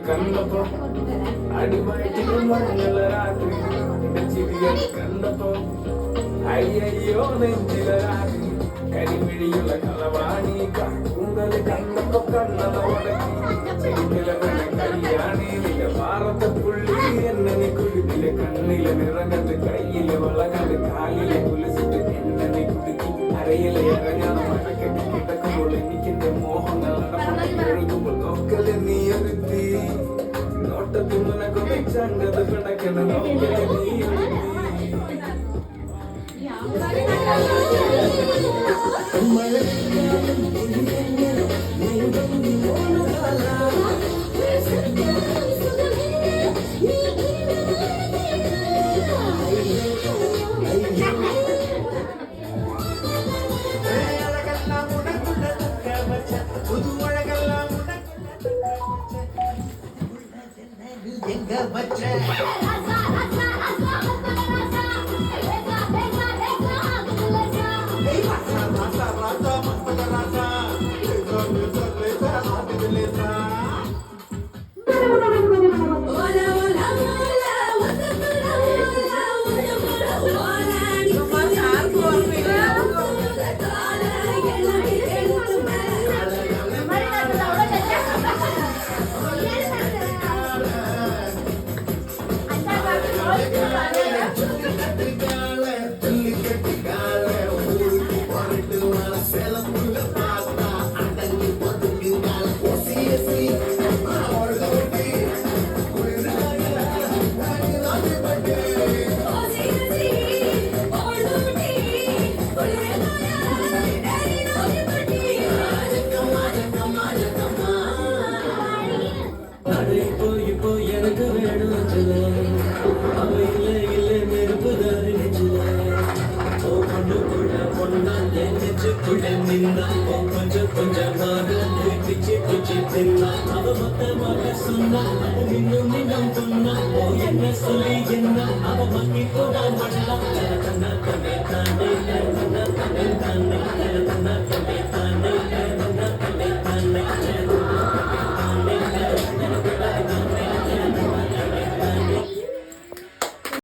കണ്ടപ്പോ അടിവയറ്റിൽ മഞ്ഞള രാത്രി ചിരികൾ കണ്ടപ്പോ അയ്യോ നെഞ്ചില രാത്രി കരിമിഴിയുള്ള കളവാണി കൂന്തൽ കണ്ടപ്പോ കണ്ണത ഉടക്കി കല്യാണി നിന്റെ വാറത്തെ പുള്ളി എന്നെ നീ കുടുക്കിലെ കണ്ണിലെ നിറഞ്ഞത് കയ്യിലെ വളകത് കാലിലെ കുലിച്ചിട്ട് എന്നെ നീ കുടുക്കി അരയിലെ ഇറങ്ങാതെ മഴക്കെട്ടി കിടക്കുമ്പോൾ എനിക്കെന്റെ മോഹങ്ങൾ എഴുതുമ്പോൾ നോക്കലെ നീ ഒരുത്തി നോട്ടത്തിൽ നിനക്കൊന്ന് ചണ്ടത് പിടക്കണ നോക്കലെ നീ கொஞ்சம் கொஞ்சமாக பிச்சு பிச்சு தின்னா அவ மொத்தமாக சொன்னா அது இன்னும் சொன்னா என்ன சொல்லி என்ன அவ மக்கி கூட